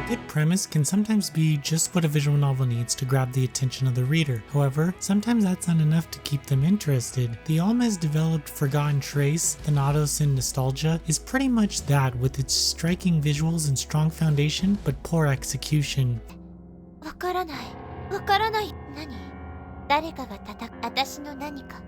good premise can sometimes be just what a visual novel needs to grab the attention of the reader. However, sometimes that's not enough to keep them interested. The Almes-developed Forgotten Trace, Thanatos and Nostalgia is pretty much that, with its striking visuals and strong foundation, but poor execution. わからない。わからない。何？誰かが私の何か。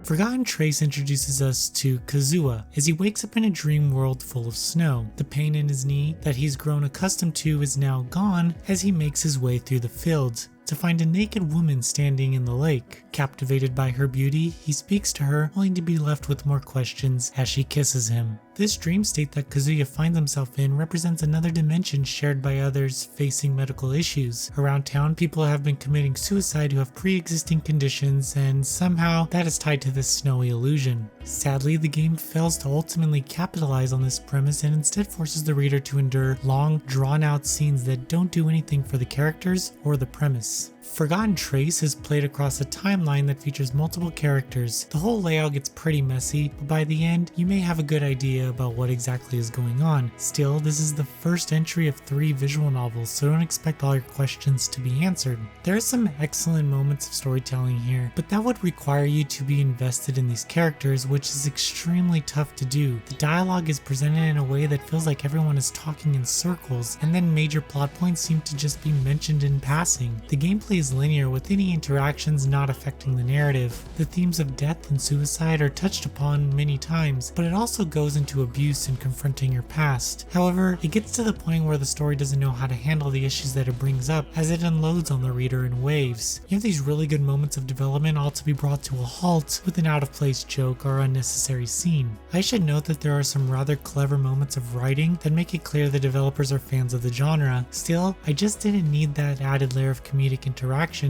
Forgotten Trace introduces us to Kazuha as he wakes up in a dream world full of snow. The pain in his knee that he's grown accustomed to is now gone as he makes his way through the fields to find a naked woman standing in the lake. Captivated by her beauty, he speaks to her, only to be left with more questions as she kisses him. This dream state that Kazuya finds himself in represents another dimension shared by others facing medical issues. Around town, people have been committing suicide who have pre-existing conditions, and somehow that is tied to this snowy illusion. Sadly, the game fails to ultimately capitalize on this premise and instead forces the reader to endure long, drawn-out scenes that don't do anything for the characters or the premise. Forgotten Trace is played across a timeline that features multiple characters. The whole layout gets pretty messy, but by the end, you may have a good idea about what exactly is going on. Still, this is the first entry of 3 visual novels, so don't expect all your questions to be answered. There are some excellent moments of storytelling here, but that would require you to be invested in these characters, which is extremely tough to do. The dialogue is presented in a way that feels like everyone is talking in circles, and then major plot points seem to just be mentioned in passing. The gameplay is linear, with any interactions not affecting the narrative. The themes of death and suicide are touched upon many times, but it also goes into abuse and confronting your past. However, it gets to the point where the story doesn't know how to handle the issues that it brings up, as it unloads on the reader in waves. You have these really good moments of development all to be brought to a halt with an out-of-place joke or unnecessary scene. I should note that there are some rather clever moments of writing that make it clear the developers are fans of the genre. Still, I just didn't need that added layer of comedic interaction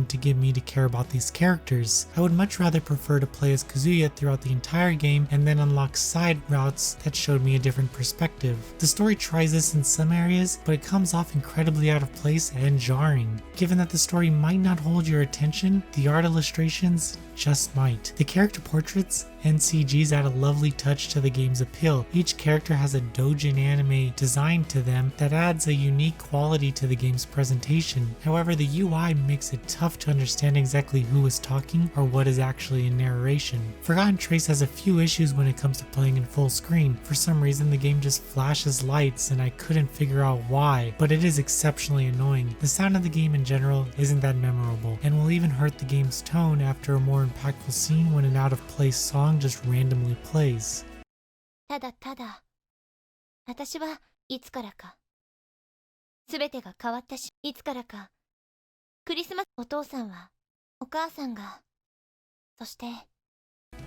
to get me to care about these characters. I would much rather prefer to play as Kazuya throughout the entire game and then unlock side routes that showed me a different perspective. The story tries this in some areas, but it comes off incredibly out of place and jarring. Given that the story might not hold your attention, the art illustrations just might. The character portraits and CGs add a lovely touch to the game's appeal. Each character has a doujin anime design to them that adds a unique quality to the game's presentation. However, the UI makes it tough to understand exactly who is talking or what is actually in narration. Forgotten Trace has a few issues when it comes to playing in full screen. For some reason, the game just flashes lights and I couldn't figure out why, but it is exceptionally annoying. The sound of the game in general isn't that memorable, and will even hurt the game's tone after a more impactful scene when an out-of-place song just randomly plays. ただただ、私はいつからか、すべてが変わったし、いつからか、クリスマスお父さんは、お母さんが、そして、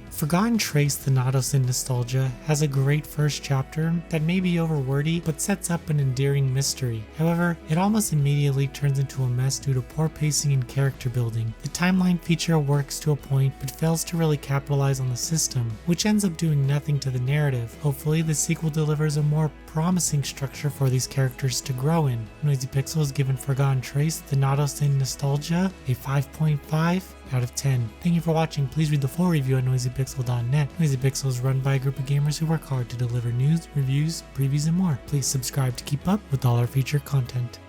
Forgotten Trace, Thanatos and Nostalgia has a great first chapter that may be overwordy but sets up an endearing mystery. However, it almost immediately turns into a mess due to poor pacing and character building. The timeline feature works to a point but fails to really capitalize on the system, which ends up doing nothing to the narrative. Hopefully, the sequel delivers a more promising structure for these characters to grow in. Noisy Pixel has given Forgotten Trace, Thanatos and Nostalgia a 5.5 out of 10. Thank you for watching. Please read the full review at noisypixel.net. Noisy Pixel is run by a group of gamers who work hard to deliver news, reviews, previews, and more. Please subscribe to keep up with all our featured content.